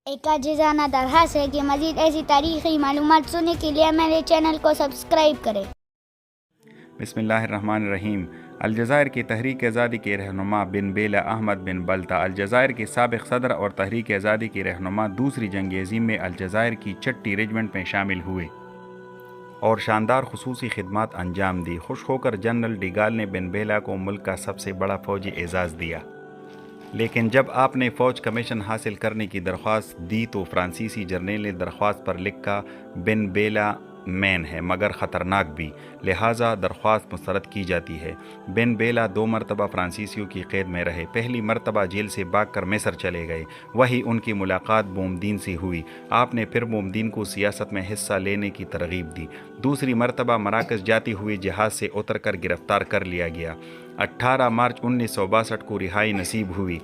ایک عاجزانہ درخواست ہے کہ مزید ایسی تاریخی معلومات سننے کے لیے میرے چینل کو سبسکرائب کریں۔ بسم اللہ الرحمن الرحیم۔ الجزائر کی تحریک آزادی کے رہنما بن بیلہ احمد بن بلتا الجزائر کے سابق صدر اور تحریک آزادی کے رہنما دوسری جنگ عظیم میں الجزائر کی چھٹی ریجمنٹ میں شامل ہوئے اور شاندار خصوصی خدمات انجام دی۔ خوش ہو کر جنرل ڈی گال نے بن بیلہ کو ملک کا سب سے بڑا فوجی اعزاز دیا، لیکن جب آپ نے فوج کمیشن حاصل کرنے کی درخواست دی تو فرانسیسی جرنیل نے درخواست پر لکھا بن بیلہ مین ہے مگر خطرناک بھی، لہٰذا درخواست مسترد کی جاتی ہے۔ بن بیلہ 2 مرتبہ فرانسیسیوں کی قید میں رہے۔ پہلی مرتبہ جیل سے بھاگ کر مصر چلے گئے، وہی ان کی ملاقات بومدین سے ہوئی۔ آپ نے پھر بومدین کو سیاست میں حصہ لینے کی ترغیب دی۔ دوسری مرتبہ مراکش جاتی ہوئی جہاز سے اتر کر گرفتار کر لیا گیا۔ 18 مارچ 1962 کو رہائی نصیب ہوئی۔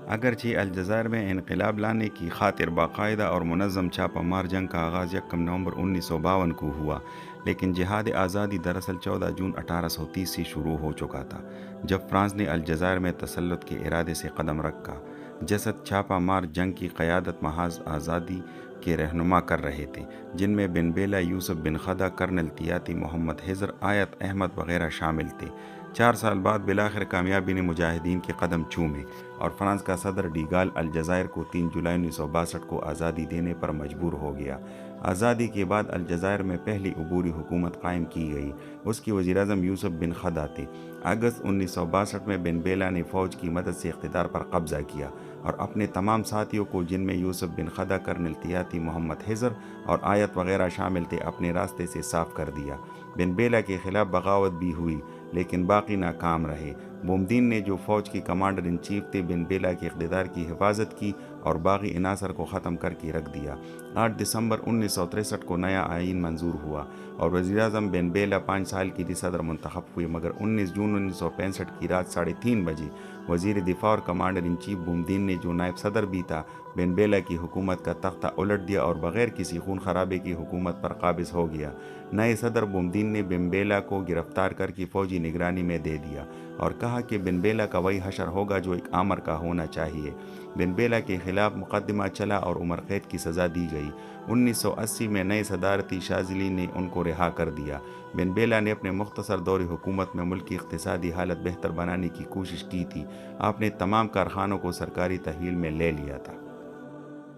اگرچہ الجزائر میں انقلاب لانے کی خاطر باقاعدہ اور منظم چھاپہ مار جنگ کا آغاز 1 نومبر 1952 کو ہوا، لیکن جہاد آزادی دراصل 14 جون 1830 سے شروع ہو چکا تھا، جب فرانس نے الجزائر میں تسلط کے ارادے سے قدم رکھا۔ جسد چھاپہ مار جنگ کی قیادت محاذ آزادی کے رہنما کر رہے تھے، جن میں بن بیلہ، یوسف بن خدا، کرنل تیاتی، محمد حضر، آیت احمد وغیرہ شامل تھے۔ 4 سال بعد بالآخر کامیابی نے مجاہدین کے قدم چومے اور فرانس کا صدر ڈی گال الجزائر کو 3 جولائی 1962 کو آزادی دینے پر مجبور ہو گیا۔ آزادی کے بعد الجزائر میں پہلی عبوری حکومت قائم کی گئی۔ اس کی وزیر اعظم یوسف بن خدا تھے۔ اگست 1962 میں بن بیلہ نے فوج کی مدد سے اقتدار پر قبضہ کیا اور اپنے تمام ساتھیوں کو، جن میں یوسف بن خدا، کرنل تیاتی، محمد حضر اور آیت وغیرہ شامل تھے، اپنے راستے سے صاف کر دیا۔ بن بیلہ کے خلاف بغاوت بھی ہوئی، لیکن باقی ناکام رہے۔ بومدین نے، جو فوج کی کمانڈر ان چیف تھے، بن بیلہ کے اقتدار کی حفاظت کی اور باغی عناصر کو ختم کر کے رکھ دیا۔ 8 دسمبر 1963 کو نیا آئین منظور ہوا اور وزیر اعظم بن بیلہ 5 سال کے لیے صدر منتخب ہوئے، مگر 19 جون 1965 کی رات 3:30 بجے وزیر دفاع اور کمانڈر ان چیف بومدین نے، جو نائب صدر بھی تھا، بن بیلہ کی حکومت کا تختہ الٹ دیا اور بغیر کسی خون خرابے کی حکومت پر قابض ہو گیا۔ نئے صدر بومدین نے بن بیلہ کو گرفتار کر کے فوجی نگرانی میں دے دیا اور کہا کہ بن بیلہ کا وہی حشر ہوگا جو ایک آمر کا ہونا چاہیے۔ بن بیلہ کے خلاف مقدمہ چلا اور عمر قید کی سزا دی گئی۔ 1980 میں نئے صدارتی شاذلی نے ان کو رہا کر دیا۔ بن بیلہ نے اپنے مختصر دور حکومت میں ملک کی اقتصادی حالت بہتر بنانے کی کوشش کی تھی۔ آپ نے تمام کارخانوں کو سرکاری تحویل میں لے لیا تھا۔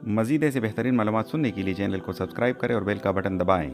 مزید ایسے بہترین معلومات سننے کے لیے چینل کو سبسکرائب کریں اور بیل کا بٹن دبائیں۔